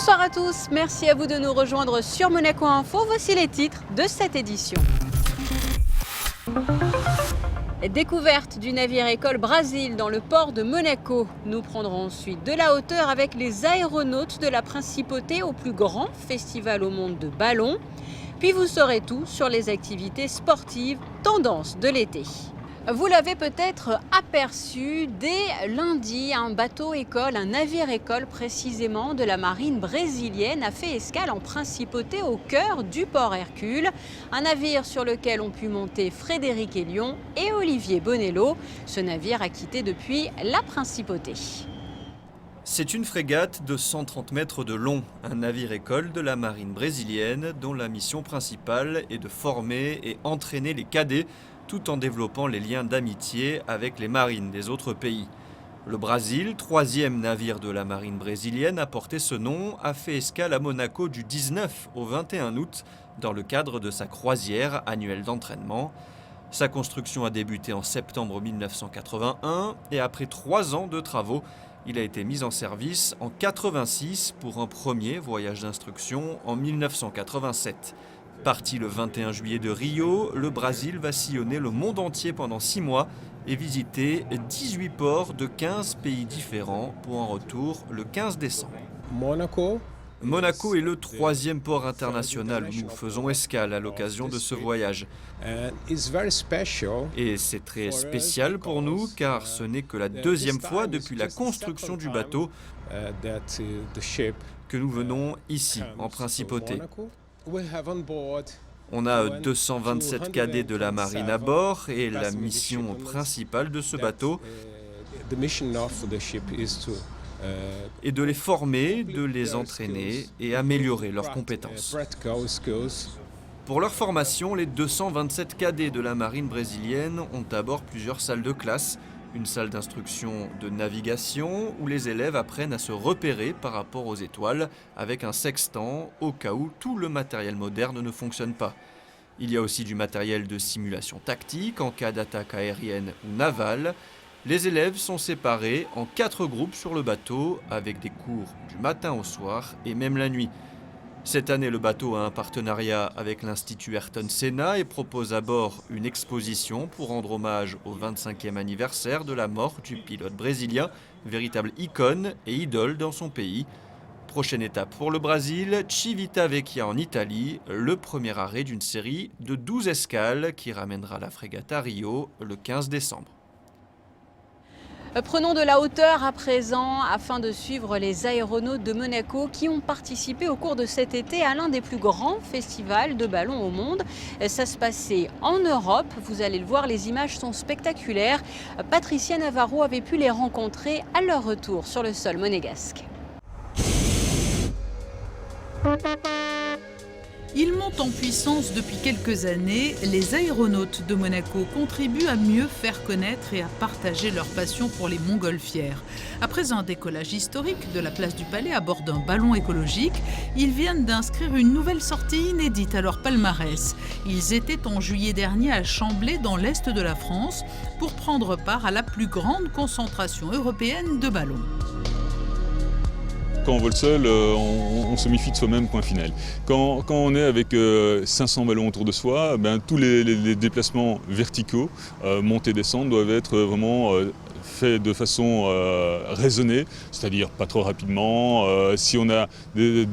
Bonsoir à tous, merci à vous de nous rejoindre sur Monaco Info. Voici les titres de cette édition. Découverte du navire-école Brasil dans le port de Monaco. Nous prendrons ensuite de la hauteur avec les aéronautes de la Principauté au plus grand festival au monde de ballons. Puis vous saurez tout sur les activités sportives tendances de l'été. Vous l'avez peut-être aperçu, dès lundi, un bateau-école, un navire-école précisément de la marine brésilienne a fait escale en Principauté au cœur du port Hercule. Un navire sur lequel ont pu monter Frédéric Hélion et Olivier Bonello. Ce navire a quitté depuis la Principauté. C'est une frégate de 130 mètres de long, un navire-école de la marine brésilienne dont la mission principale est de former et entraîner les cadets tout en développant les liens d'amitié avec les marines des autres pays. Le Brasil, troisième navire de la marine brésilienne à porter ce nom, a fait escale à Monaco du 19 au 21 août dans le cadre de sa croisière annuelle d'entraînement. Sa construction a débuté en septembre 1981 et après 3 ans de travaux, il a été mis en service en 1986 pour un premier voyage d'instruction en 1987. Parti le 21 juillet de Rio, le Brésil va sillonner le monde entier pendant 6 mois et visiter 18 ports de 15 pays différents pour un retour le 15 décembre. Monaco est le troisième port international où nous faisons escale à l'occasion de ce voyage. Et c'est très spécial pour nous car ce n'est que la deuxième fois depuis la construction du bateau que nous venons ici, en Principauté. On a 227 cadets de la marine à bord et la mission principale de ce bateau est de les former, de les entraîner et améliorer leurs compétences. Pour leur formation, les 227 cadets de la marine brésilienne ont à bord plusieurs salles de classe. Une salle d'instruction de navigation où les élèves apprennent à se repérer par rapport aux étoiles avec un sextant au cas où tout le matériel moderne ne fonctionne pas. Il y a aussi du matériel de simulation tactique en cas d'attaque aérienne ou navale. Les élèves sont séparés en 4 groupes sur le bateau avec des cours du matin au soir et même la nuit. Cette année, le bateau a un partenariat avec l'Institut Ayrton Senna et propose à bord une exposition pour rendre hommage au 25e anniversaire de la mort du pilote brésilien, véritable icône et idole dans son pays. Prochaine étape pour le Brésil, Civitavecchia en Italie, le premier arrêt d'une série de 12 escales qui ramènera la frégate à Rio le 15 décembre. Prenons de la hauteur à présent afin de suivre les aéronautes de Monaco qui ont participé au cours de cet été à l'un des plus grands festivals de ballons au monde. Ça se passait en Europe, vous allez le voir, les images sont spectaculaires. Patricia Navarro avait pu les rencontrer à leur retour sur le sol monégasque. Ils montent en puissance depuis quelques années. Les aéronautes de Monaco contribuent à mieux faire connaître et à partager leur passion pour les montgolfières. Après un décollage historique de la place du Palais à bord d'un ballon écologique, ils viennent d'inscrire une nouvelle sortie inédite à leur palmarès. Ils étaient en juillet dernier à Chambly, dans l'est de la France, pour prendre part à la plus grande concentration européenne de ballons. Quand on vole seul, on se méfie de soi-même, point final. Quand on est avec 500 ballons autour de soi, tous les déplacements verticaux, montée, descente, doivent être vraiment faits de façon raisonnée, c'est-à-dire pas trop rapidement. Si on a des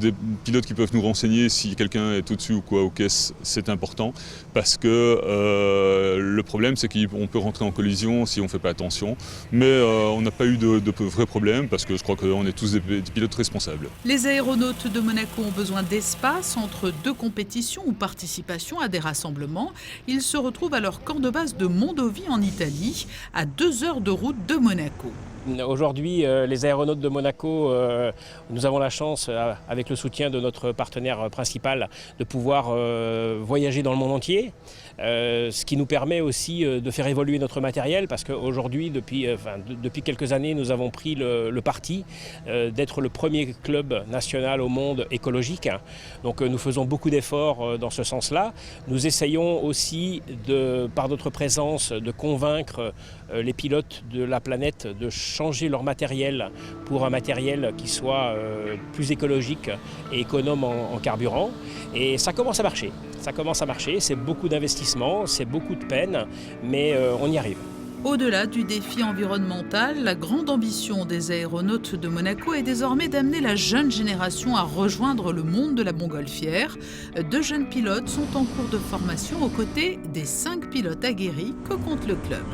pilotes qui peuvent nous renseigner si quelqu'un est au-dessus ou quoi aux caisses, c'est important, parce que le problème c'est qu'on peut rentrer en collision si on ne fait pas attention. Mais on n'a pas eu de vrais problèmes, parce que je crois qu'on est tous des pilotes responsables. Les aéronautes de Monaco ont besoin d'espace entre 2 compétitions ou participation à des rassemblements. Ils se retrouvent à leur camp de base de Mondovì en Italie, à 2 heures de route de Monaco. Aujourd'hui, les aéronautes de Monaco, nous avons la chance, avec le soutien de notre partenaire principal, de pouvoir voyager dans le monde entier. Ce qui nous permet aussi de faire évoluer notre matériel, parce qu'aujourd'hui, depuis quelques années, nous avons pris le parti d'être le premier club national au monde écologique. Donc nous faisons beaucoup d'efforts dans ce sens-là. Nous essayons aussi, par notre présence, de convaincre les pilotes de la planète de changer leur matériel pour un matériel qui soit plus écologique et économe en carburant. Et ça commence à marcher. Ça commence à marcher, c'est beaucoup d'investissement, c'est beaucoup de peine, mais on y arrive. Au-delà du défi environnemental, la grande ambition des aéronautes de Monaco est désormais d'amener la jeune génération à rejoindre le monde de la montgolfière. 2 jeunes pilotes sont en cours de formation aux côtés des 5 pilotes aguerris que compte le club.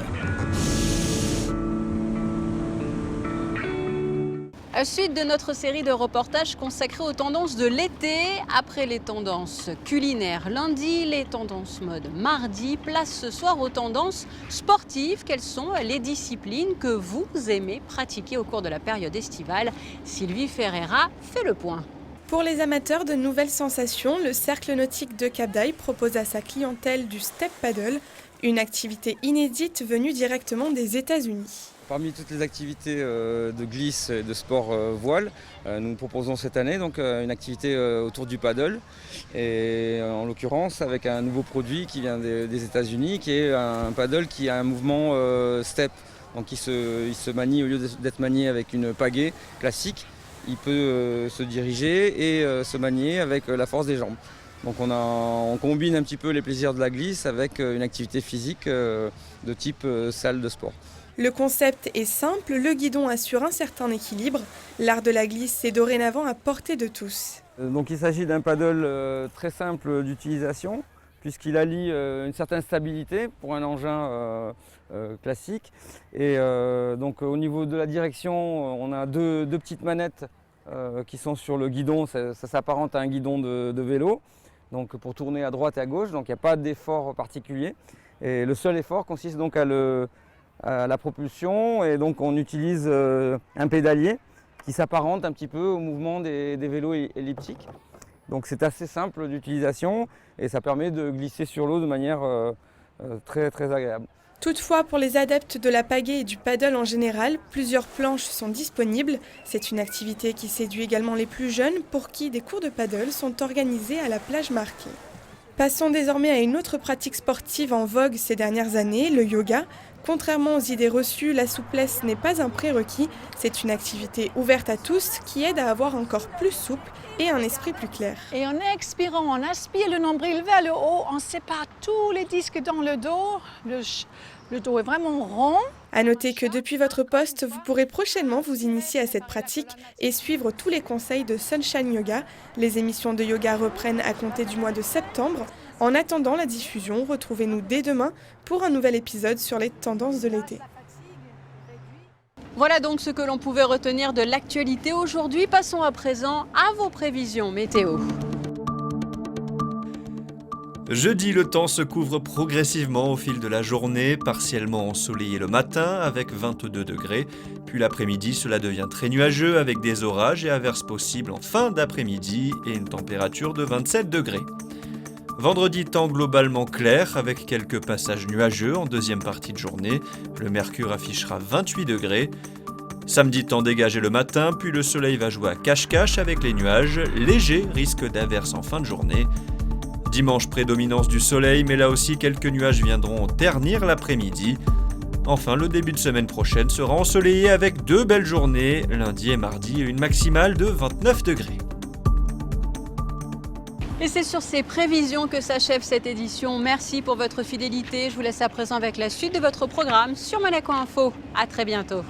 Suite de notre série de reportages consacrés aux tendances de l'été. Après les tendances culinaires lundi, les tendances mode mardi, place ce soir aux tendances sportives. Quelles sont les disciplines que vous aimez pratiquer au cours de la période estivale? Sylvie Ferreira fait le point. Pour les amateurs de nouvelles sensations, le Cercle nautique de Cap d'Aille propose à sa clientèle du step paddle, une activité inédite venue directement des États-Unis. Parmi toutes les activités de glisse et de sport voile, nous proposons cette année donc, une activité autour du paddle, et en l'occurrence avec un nouveau produit qui vient des États-Unis, qui est un paddle qui a un mouvement step. Donc il se manie, au lieu d'être manié avec une pagaie classique, il peut se diriger et se manier avec la force des jambes. Donc on combine un petit peu les plaisirs de la glisse avec une activité physique de type salle de sport. Le concept est simple, le guidon assure un certain équilibre. L'art de la glisse est dorénavant à portée de tous. Donc il s'agit d'un paddle très simple d'utilisation, puisqu'il allie une certaine stabilité pour un engin classique. Et donc au niveau de la direction, on a deux petites manettes qui sont sur le guidon. Ça s'apparente à un guidon de vélo, donc pour tourner à droite et à gauche, donc il n'y a pas d'effort particulier. Et le seul effort consiste donc à la propulsion, et donc on utilise un pédalier qui s'apparente un petit peu au mouvement des vélos elliptiques. Donc c'est assez simple d'utilisation et ça permet de glisser sur l'eau de manière très agréable. Toutefois, pour les adeptes de la pagaie et du paddle en général, plusieurs planches sont disponibles. C'est une activité qui séduit également les plus jeunes, pour qui des cours de paddle sont organisés à la plage marquée. Passons désormais à une autre pratique sportive en vogue ces dernières années, le yoga. Contrairement aux idées reçues, la souplesse n'est pas un prérequis. C'est une activité ouverte à tous qui aide à avoir un corps plus souple et un esprit plus clair. Et en expirant, on aspire le nombril vers le haut, on sépare tous les disques dans le dos. Le dos est vraiment rond. À noter que depuis votre poste, vous pourrez prochainement vous initier à cette pratique et suivre tous les conseils de Sunshine Yoga. Les émissions de yoga reprennent à compter du mois de septembre. En attendant la diffusion, retrouvez-nous dès demain pour un nouvel épisode sur les tendances de l'été. Voilà donc ce que l'on pouvait retenir de l'actualité aujourd'hui. Passons à présent à vos prévisions météo. Jeudi, le temps se couvre progressivement au fil de la journée, partiellement ensoleillé le matin avec 22 degrés. Puis l'après-midi, cela devient très nuageux avec des orages et averses possibles en fin d'après-midi et une température de 27 degrés. Vendredi, temps globalement clair avec quelques passages nuageux en deuxième partie de journée. Le mercure affichera 28 degrés. Samedi, temps dégagé le matin, puis le soleil va jouer à cache-cache avec les nuages. Léger risque d'averses en fin de journée. Dimanche, prédominance du soleil, mais là aussi quelques nuages viendront ternir l'après-midi. Enfin, le début de semaine prochaine sera ensoleillé avec 2 belles journées, lundi et mardi, une maximale de 29 degrés. Et c'est sur ces prévisions que s'achève cette édition. Merci pour votre fidélité. Je vous laisse à présent avec la suite de votre programme sur Monaco Info. À très bientôt.